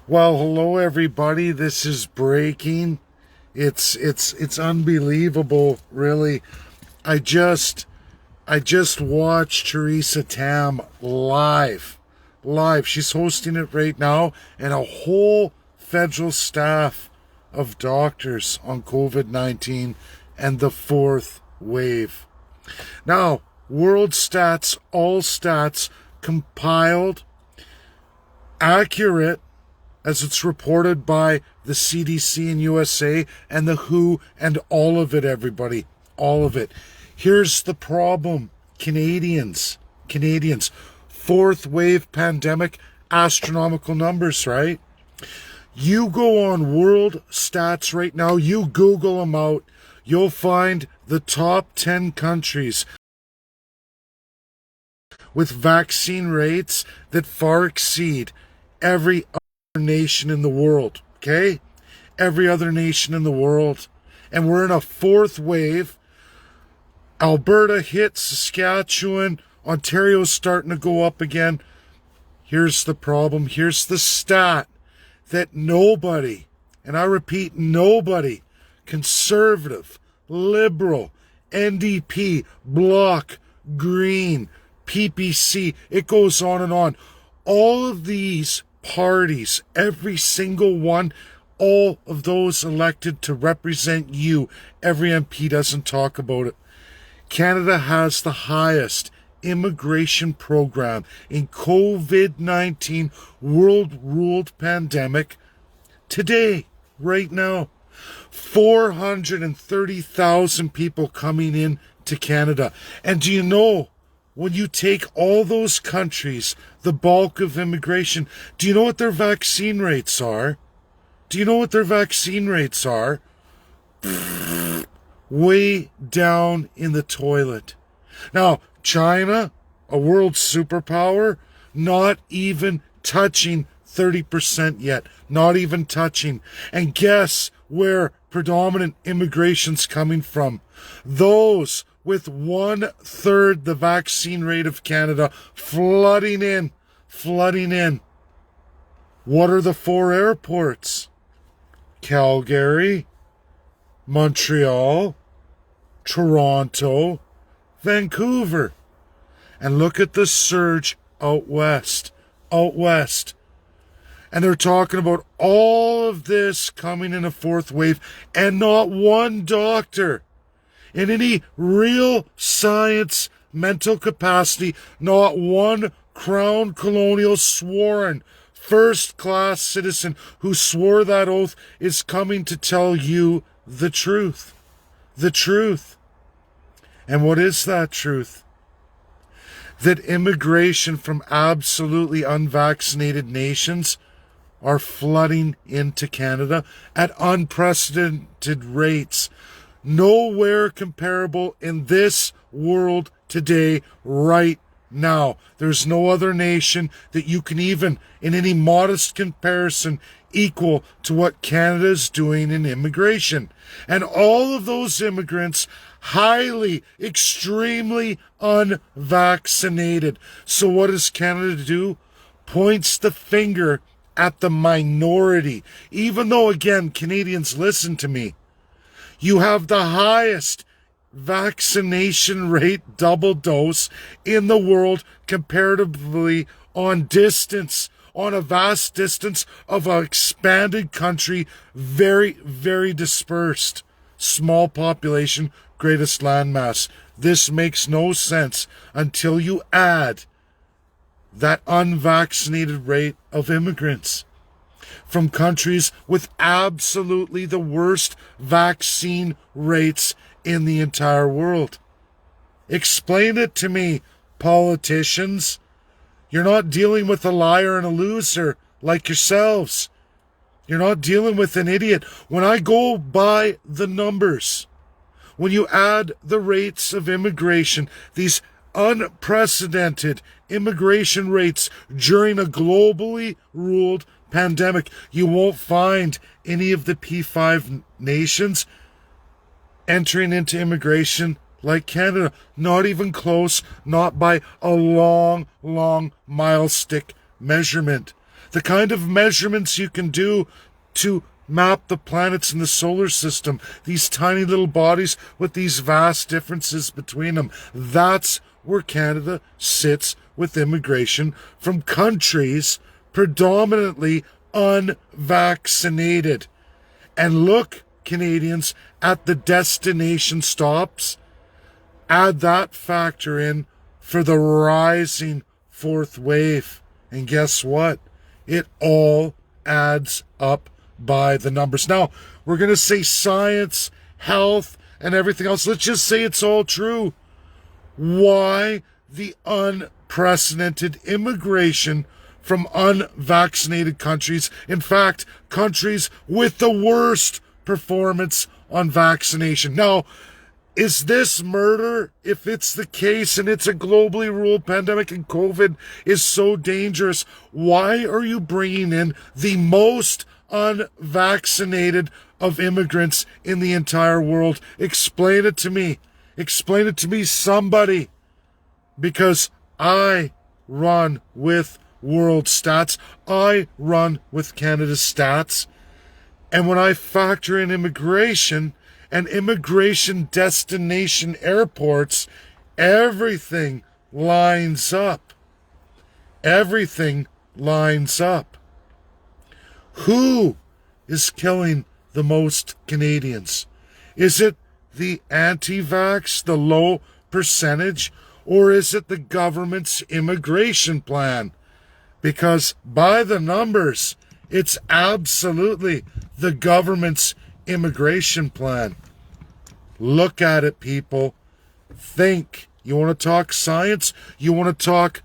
Well, hello everybody. This is breaking. It's unbelievable, really. I just I just watched Teresa Tam live. Live. She's hosting it right now, and a whole federal staff of doctors on COVID-19 and the fourth wave. Now, world stats, all stats compiled, accurate as it's reported by the CDC in USA and the WHO and all of it, everybody. All of it. Here's the problem. Canadians. Fourth wave pandemic, astronomical numbers, right? You go on world stats right now, you Google them out, you'll find the top 10 countries with vaccine rates that far exceed every other nation in the world, okay? Every other nation in the world. And we're in a fourth wave. Alberta hit Saskatchewan. Ontario's starting to go up again. Here's the problem. Here's the stat that nobody, and I repeat, nobody, conservative, liberal, NDP, Bloc, Green, PPC, it goes on and on. All of these parties, every single one, all of those elected to represent you, every MP doesn't talk about it. Canada has the highest immigration program in COVID-19 world-ruled pandemic today, right now. 430,000 people coming in to Canada. And do you know, when you take all those countries, the bulk of immigration, do you know what their vaccine rates are? Do you know what their vaccine rates are? Way down in the toilet. Now, China, a world superpower, not even touching 30% yet. Not even touching. And guess where predominant immigration's coming from? Those with 1/3 the vaccine rate of Canada flooding in. What are the four airports? Calgary, Montreal, Toronto, Vancouver. And look at the surge out west. And they're talking about all of this coming in a fourth wave, and not one doctor in any real science mental capacity, not one crown colonial sworn first-class citizen who swore that oath is coming to tell you the truth. The truth. And what is that truth? That immigration from absolutely unvaccinated nations are flooding into Canada at unprecedented rates. Nowhere comparable in this world today, right now. There's no other nation that you can even, in any modest comparison, equal to what Canada's doing in immigration. And all of those immigrants, highly, extremely unvaccinated. So what does Canada do? Points the finger at the minority. Even though, again, Canadians, listen to me. You have the highest vaccination rate double dose in the world comparatively on distance, on a vast distance of an expanded country, very, very dispersed. Small population, greatest landmass. This makes no sense until you add that unvaccinated rate of immigrants from countries with absolutely the worst vaccine rates in the entire world. Explain it to me, politicians. You're not dealing with a liar and a loser like yourselves. You're not dealing with an idiot. When I go by the numbers, when you add the rates of immigration, these unprecedented immigration rates during a globally ruled pandemic, you won't find any of the P5 nations entering into immigration like Canada. Not even close, not by a long mile stick measurement. the kind of measurements you can do to map the planets in the solar system, these tiny little bodies with these vast differences between them. That's where Canada sits with immigration from countries predominantly unvaccinated. And look, Canadians, at the destination stops. Add that factor in for the rising fourth wave. And guess what? It all adds up by the numbers. Now, we're going to say science, health, and everything else. Let's just say it's all true. Why the unprecedented immigration from unvaccinated countries? In fact, countries with the worst performance on vaccination. Now, is this murder? If it's the case and it's a globally ruled pandemic and COVID is so dangerous, why are you bringing in the most unvaccinated of immigrants in the entire world? Explain it to me. Explain it to me, somebody. Because I run with world stats. I run with Canada's stats. And when I factor in immigration and immigration destination airports, everything lines up. Everything lines up. Who is killing the most Canadians? Is it the anti-vax, the low percentage, or is it the government's immigration plan? Because by the numbers, it's absolutely the government's immigration plan. Look at it, people. Think. You want to talk science? You want to talk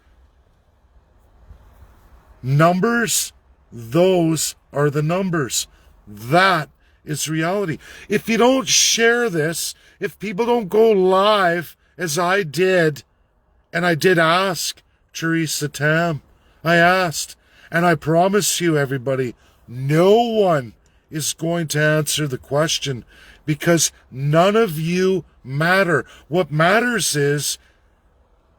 numbers? Those are the numbers. That is reality. If you don't share this, if people don't go live, as I did, and I did ask Teresa Tam, I asked, and I promise you, everybody, no one is going to answer the question because none of you matter. What matters is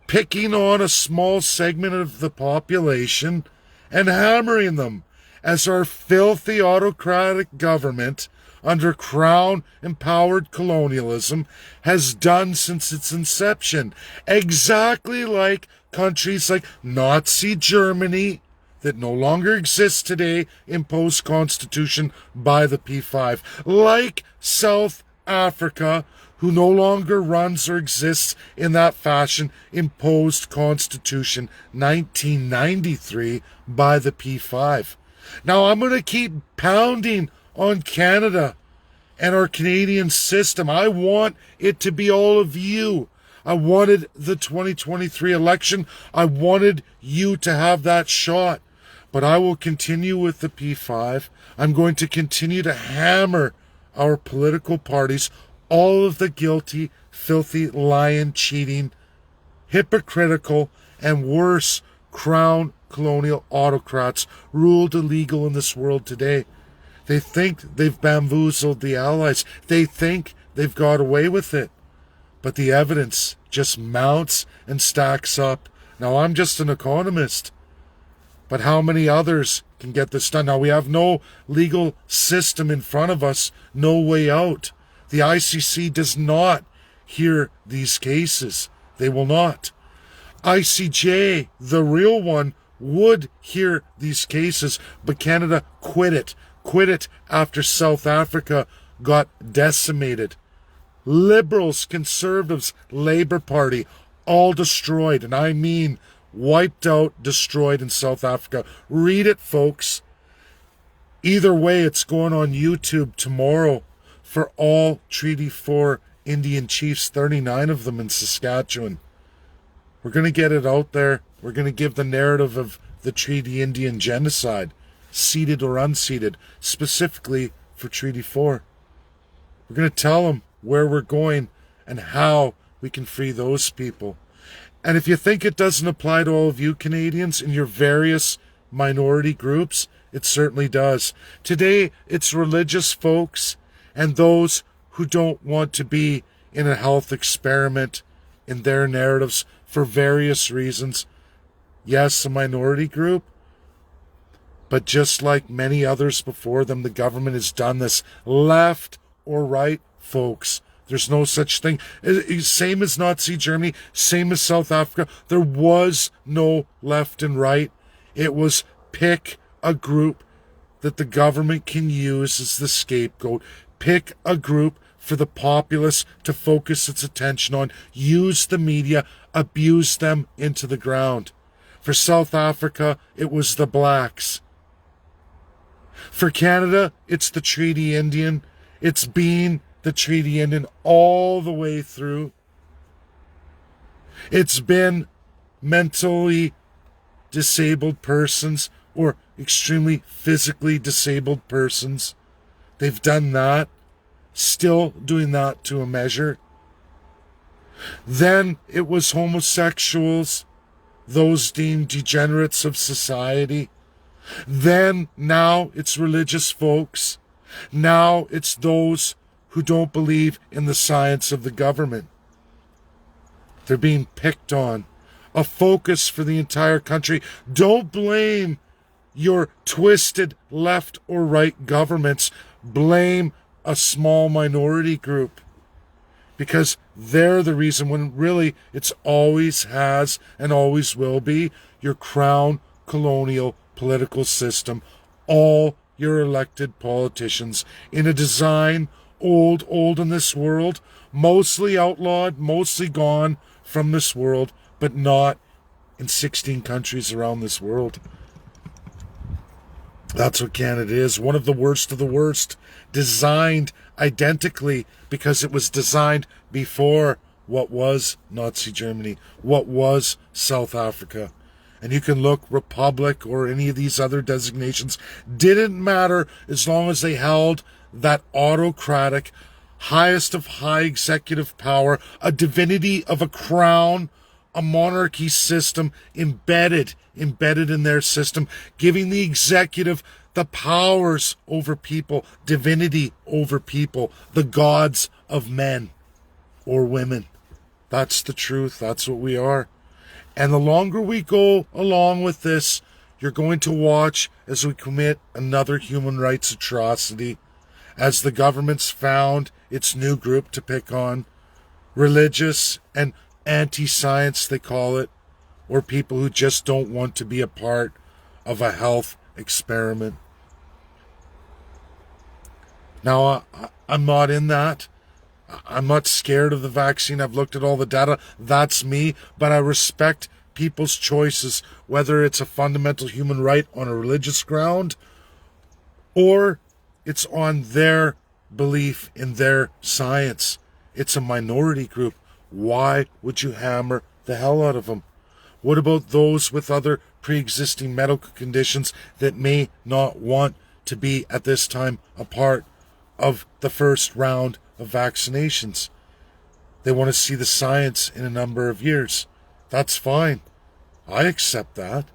picking on a small segment of the population and hammering them, as our filthy autocratic government under Crown-empowered colonialism has done since its inception. Exactly like countries like Nazi Germany, that no longer exists today, imposed constitution by the P5. Like South Africa, who no longer runs or exists in that fashion, imposed constitution 1993 by the P5. Now, I'm going to keep pounding on Canada and our Canadian system. I want it to be all of you. I wanted the 2023 election. I wanted you to have that shot. But I will continue with the P5. I'm going to continue to hammer our political parties, all of the guilty, filthy, lying, cheating, hypocritical, and worse, crown colonial autocrats ruled illegal in this world today. They think they've bamboozled the allies. They think they've got away with it. But the evidence just mounts and stacks up. Now, I'm just an economist. But how many others can get this done? Now, we have no legal system in front of us, no way out. The ICC does not hear these cases. They will not. ICJ, the real one, would hear these cases, but Canada quit it. Quit it after South Africa got decimated. Liberals, Conservatives, Labour Party, all destroyed, and I mean wiped out, destroyed in South Africa. Read it, folks. Either way, it's going on YouTube tomorrow for all Treaty 4 Indian chiefs, 39 of them in Saskatchewan. We're going to get it out there. We're going to give the narrative of the Treaty Indian genocide, ceded or unceded, specifically for Treaty 4. We're going to tell them where we're going and how we can free those people. And if you think it doesn't apply to all of you Canadians in your various minority groups, it certainly does. Today, it's religious folks and those who don't want to be in a health experiment in their narratives for various reasons. Yes, a minority group, But just like many others before them, the government has done this. Left or right, folks. There's no such thing. Same as Nazi Germany, same as South Africa. There was no left and right. It was pick a group that the government can use as the scapegoat. Pick a group for the populace to focus its attention on. Use the media, abuse them into the ground. For South Africa, it was the blacks. For Canada, it's the Treaty Indian. It's been the Treaty Indian all the way through. It's been mentally disabled persons or extremely physically disabled persons. They've done that, still doing that to a measure. Then it was homosexuals, those deemed degenerates of society. Then now it's religious folks. Now it's those who don't believe in the science of the government. They're being picked on. A focus for the entire country. Don't blame your twisted left or right governments. Blame a small minority group. Because they're the reason, when really it's always has and always will be your crown colonial political system. All your elected politicians in a design old in this world, mostly outlawed, mostly gone from this world, but not in 16 countries around this world. That's what Canada is. One of the worst of the worst. Designed identically because it was designed before what was Nazi Germany, what was South Africa. And you can look, Republic or any of these other designations, didn't matter as long as they held that autocratic, highest of high executive power, a divinity of a crown, a monarchy system embedded in their system, giving the executive the powers over people, divinity over people, the gods of men or women. That's the truth. That's what we are. And the longer we go along with this, you're going to watch as we commit another human rights atrocity, as the government's found its new group to pick on, religious and anti-science, they call it, or people who just don't want to be a part of a health experiment. Now, I'm not in that. I'm not scared of the vaccine. I've looked at all the data. That's me. But I respect people's choices, whether it's a fundamental human right on a religious ground or it's on their belief in their science. It's a minority group. Why would you hammer the hell out of them? What about those with other pre-existing medical conditions that may not want to be at this time a part of the first round of vaccinations? They want to see the science in a number of years. That's fine. I accept that.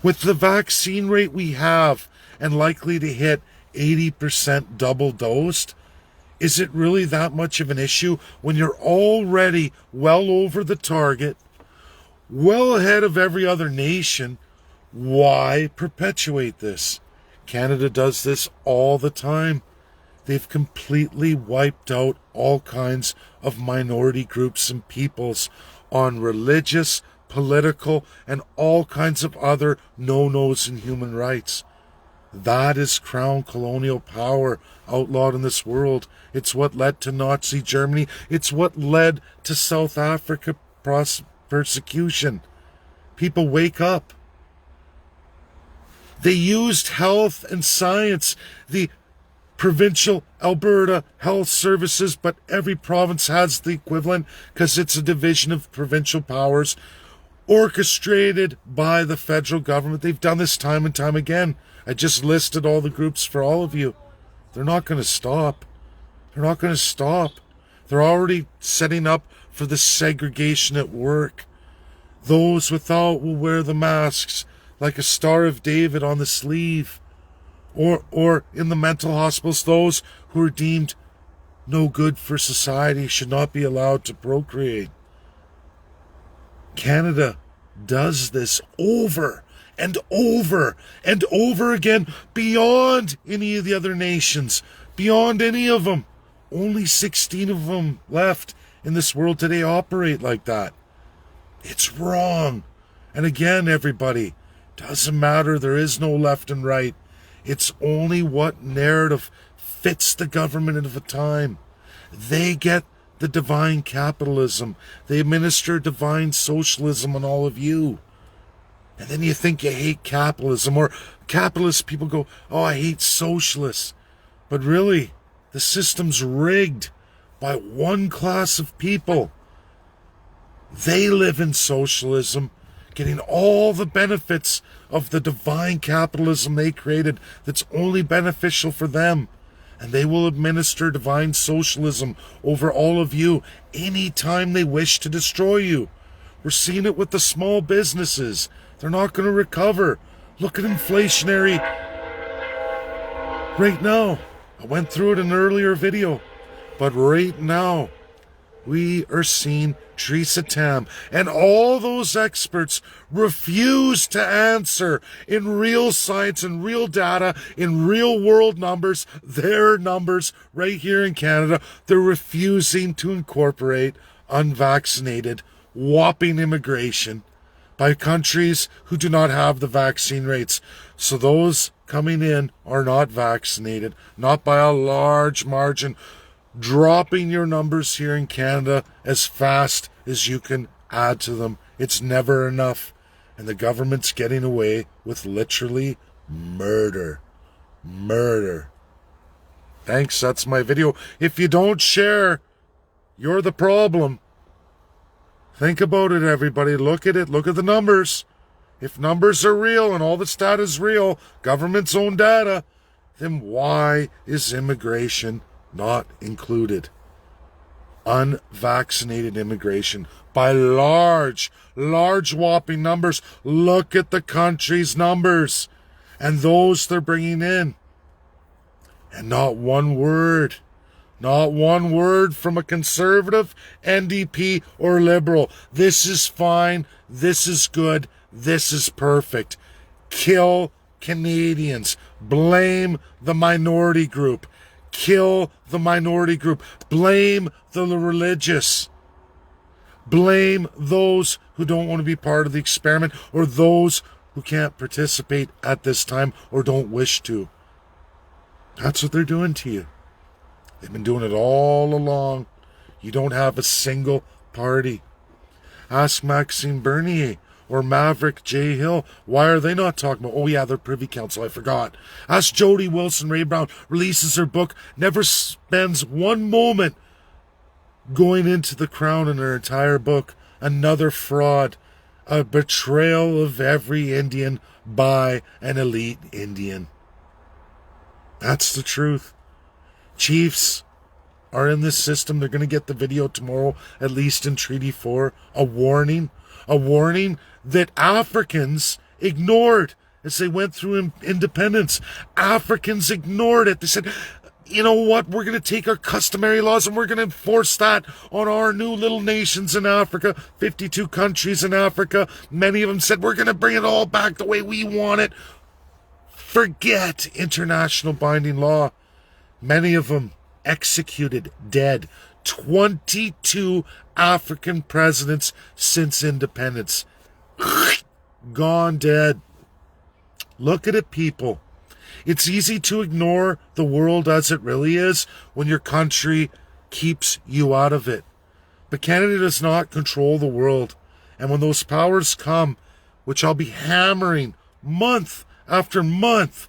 With the vaccine rate we have and likely to hit 80% double dosed, is it really that much of an issue when you're already well over the target, well ahead of every other nation? Why perpetuate this? Canada does this all the time. They've completely wiped out all kinds of minority groups and peoples on religious, political, and all kinds of other no-nos in human rights. That is crown colonial power outlawed in this world. It's what led to Nazi Germany. It's what led to South Africa persecution. People, wake up. They used health and science, the provincial Alberta Health Services, but every province has the equivalent because it's a division of provincial powers orchestrated by the federal government. They've done this time and time again. I just listed all the groups for all of you. They're not going to stop. They're not going to stop. They're already setting up for the segregation at work. Those without will wear the masks like a Star of David on the sleeve. Or in the mental hospitals, those who are deemed no good for society should not be allowed to procreate. Canada does this over and over again, beyond any of the other nations, beyond any of them. Only 16 of them left in this world today operate like that. It's wrong. And again, everybody, doesn't matter. There is no left and right. It's only what narrative fits the government of a time. They get the divine capitalism. They administer divine socialism on all of you. And then you think you hate capitalism, or capitalist people go, oh, I hate socialists. But really, the system's rigged by one class of people. They live in socialism, getting all the benefits of the divine capitalism they created that's only beneficial for them. And they will administer divine socialism over all of you anytime they wish to destroy you. We're seeing it with the small businesses. They're not going to recover. Look at inflationary right now. I went through it in an earlier video. But right now, we are seeing Theresa Tam and all those experts refuse to answer in real science and real data, in real world numbers, their numbers right here in Canada. They're refusing to incorporate unvaccinated, whopping immigration by countries who do not have the vaccine rates. So those coming in are not vaccinated, not by a large margin, dropping your numbers here in Canada as fast as you can add to them. It's never enough. And the government's getting away with literally murder. Murder. Thanks, that's my video. If you don't share, you're the problem. Think about it, everybody. Look at it. Look at the numbers. If numbers are real and all this data is real, government's own data, then why is immigration not included? Unvaccinated immigration by large whopping numbers. Look at the country's numbers and those they're bringing in. And not one word from a conservative, NDP, or liberal. This is fine. This is good. This is perfect. Kill Canadians. Blame the minority group. Kill the minority group. Blame the religious. Blame those who don't want to be part of the experiment, or those who can't participate at this time or don't wish to. That's what they're doing to you. They've been doing it all along. You don't have a single party. Ask Maxime Bernier or Maverick J. Hill. Why are they not talking about, oh yeah, they're Privy Council, I forgot. Ask Jody Wilson. Ray Brown releases her book, never spends one moment going into the Crown in her entire book. Another fraud, a betrayal of every Indian by an elite Indian. That's the truth. Chiefs are in this system. They're going to get the video tomorrow, at least in Treaty 4. A warning that Africans ignored as they went through independence. Africans ignored it. They said, you know what, we're going to take our customary laws and we're going to enforce that on our new little nations in Africa, 52 countries in Africa. Many of them said, we're going to bring it all back the way we want it. Forget international binding law. Many of them executed, dead. 22 African presidents since independence. Gone dead. Look at it, people. It's easy to ignore the world as it really is when your country keeps you out of it. But Canada does not control the world. And when those powers come, which I'll be hammering month after month,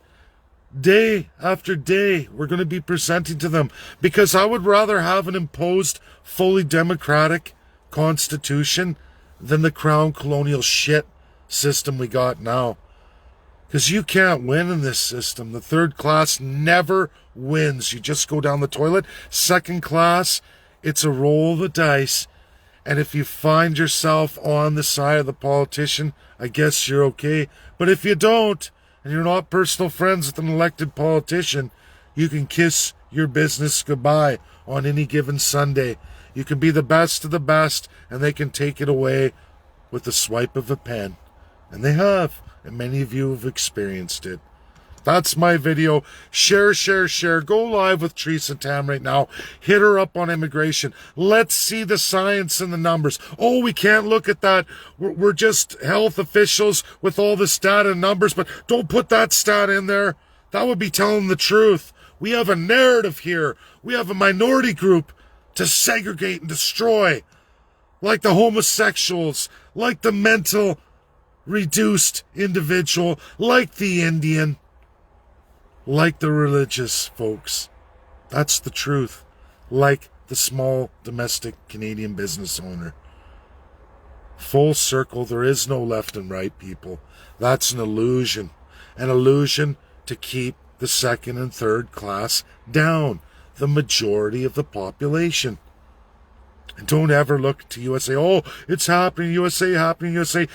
day after day, we're going to be presenting to them, because I would rather have an imposed, fully democratic constitution than the crown colonial shit system we got now. Because you can't win in this system. The third class never wins. You just go down the toilet. Second class, it's a roll of the dice. And if you find yourself on the side of the politician, I guess you're okay. But if you don't, and you're not personal friends with an elected politician, you can kiss your business goodbye on any given Sunday. You can be the best of the best, and they can take it away with the swipe of a pen. And they have. And many of you have experienced it. That's my video. Share, share, share. Go live with Teresa Tam right now. Hit her up on immigration. Let's see the science and the numbers. Oh, we can't look at that. We're just health officials with all the stat and numbers, but don't put that stat in there. That would be telling the truth. We have a narrative here. We have a minority group to segregate and destroy. Like the homosexuals, like the mental reduced individual, like the Indian, like the religious folks. That's the truth. Like the small domestic Canadian business owner. Full circle, there is no left and right, people. That's an illusion. An illusion to keep the second and third class down. The majority of the population. And don't ever look to USA. Oh, it's happening, USA, happening, USA.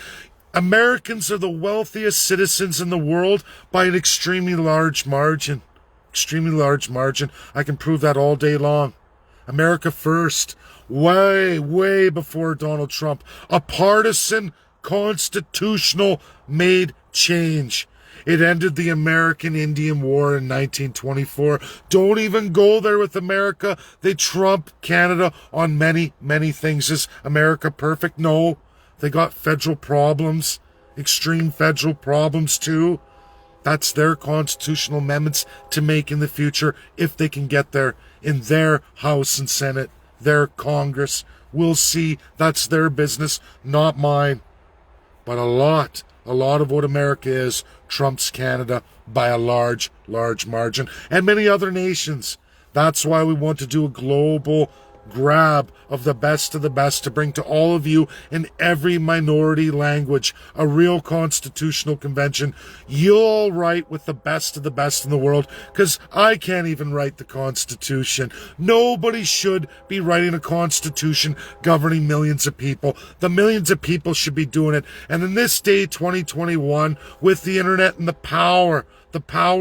Americans are the wealthiest citizens in the world by an extremely large margin. Extremely large margin. I can prove that all day long. America first. Way, way before Donald Trump. A partisan, constitutional made change. It ended the American-Indian War in 1924. Don't even go there with America. They trump Canada on many, many things. Is America perfect? No. They got federal problems, extreme federal problems too. That's their constitutional amendments to make in the future if they can get there in their House and Senate, their Congress. We'll see. That's their business, not mine. But a lot of what America is trumps Canada by a large, large margin, and many other nations. That's why we want to do a global grab of the best to bring to all of you in every minority language a real constitutional convention. You'll write with the best of the best in the world, because I can't even write the Constitution. Nobody should be writing a Constitution governing millions of people. The millions of people should be doing it. And in this day, 2021, with the internet and the power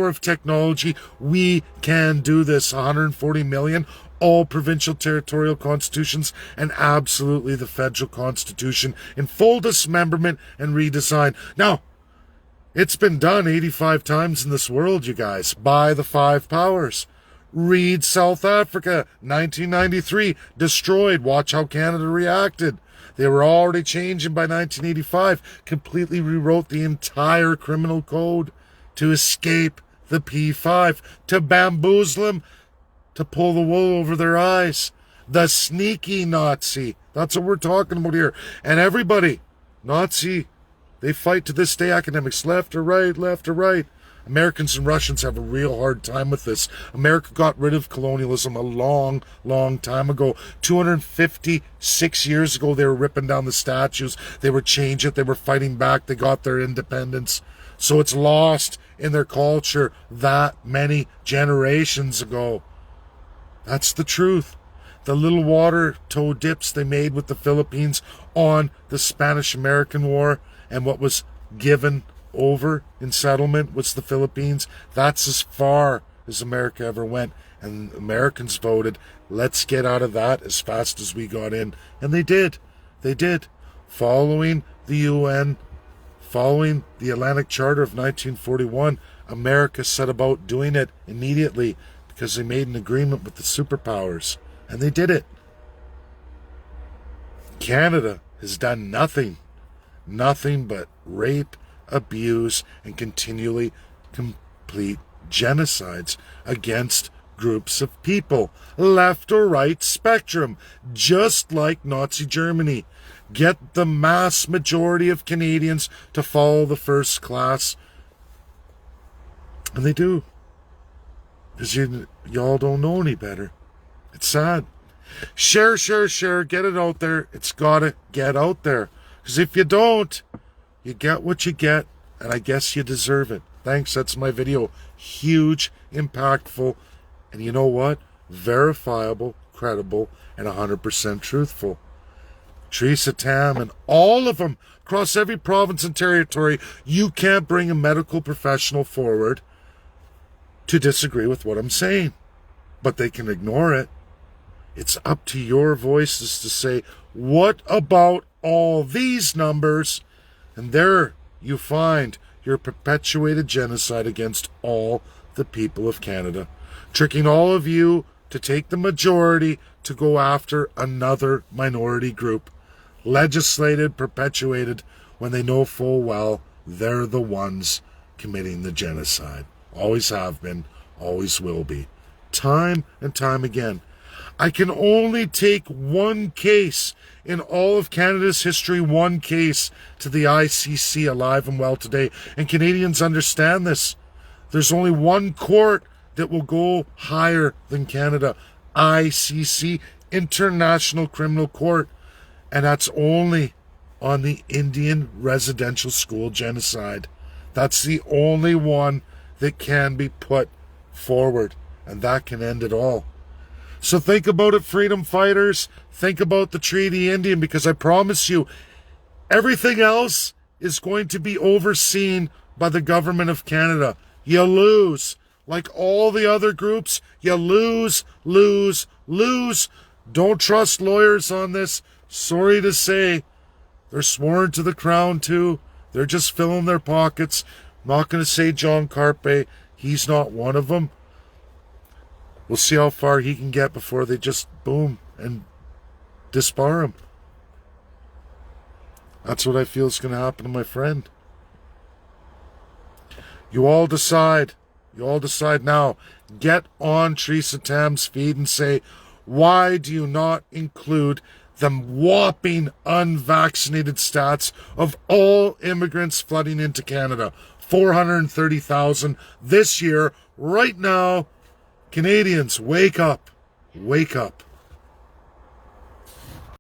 of technology, we can do this. 140 million, all provincial territorial constitutions, and absolutely the federal constitution in full dismemberment and redesign. Now, it's been done 85 times in this world, you guys, by the five powers. Read South Africa, 1993, destroyed. Watch how Canada reacted. They were already changing by 1985, completely rewrote the entire criminal code to escape the P5, to bamboozle them, to pull the wool over their eyes. The sneaky Nazi. That's what we're talking about here. And everybody, Nazi, they fight to this day, academics, left or right, left or right. Americans and Russians have a real hard time with this. America got rid of colonialism a long, long time ago. 256 years ago, they were ripping down the statues. They were changing it. They were fighting back. They got their independence. So it's lost in their culture that many generations ago. That's the truth. The little water toe dips they made with the Philippines on the Spanish-American War, and what was given over in settlement was the Philippines. That's as far as America ever went. And Americans voted, let's get out of that as fast as we got in. And they did. They did. Following the UN, following the Atlantic Charter of 1941, America set about doing it immediately, because they made an agreement with the superpowers, and they did it. Canada has done nothing but rape, abuse, and continually complete genocides against groups of people, left or right spectrum, just like Nazi Germany. Get the mass majority of Canadians to follow the first class, and they do. Because y'all don't know any better. It's sad. Share, share, share. Get it out there. It's got to get out there. Because if you don't, you get what you get, and I guess you deserve it. Thanks. That's my video. Huge, impactful, and you know what? Verifiable, credible, and 100% truthful. Teresa Tam and all of them across every province and territory. You can't bring a medical professional forward to disagree with what I'm saying, but they can ignore it. It's up to your voices to say, what about all these numbers? And they're you find your perpetuated genocide against all the people of Canada, tricking all of you to take the majority to go after another minority group, legislated, perpetuated, when they know full well they're the ones committing the genocide. Always have been, always will be. Time and time again. I can only take one case in all of Canada's history, one case to the ICC, alive and well today. And Canadians understand this. There's only one court that will go higher than Canada. ICC, International Criminal Court. And that's only on the Indian residential school genocide. That's the only one that can be put forward. And that can end it all. So think about it, freedom fighters. Think about the Treaty Indian, because I promise you, everything else is going to be overseen by the government of Canada. You lose. Like all the other groups, you lose, lose, lose. Don't trust lawyers on this. Sorry to say, they're sworn to the crown too. They're just filling their pockets. I'm not going to say John Carpe. He's not one of them. We'll see how far he can get before they just boom and disbar him. That's what I feel is going to happen to my friend. You all decide. You all decide now. Get on Teresa Tam's feed and say, why do you not include the whopping unvaccinated stats of all immigrants flooding into Canada? 430,000 this year, right now. Canadians, wake up. Wake up.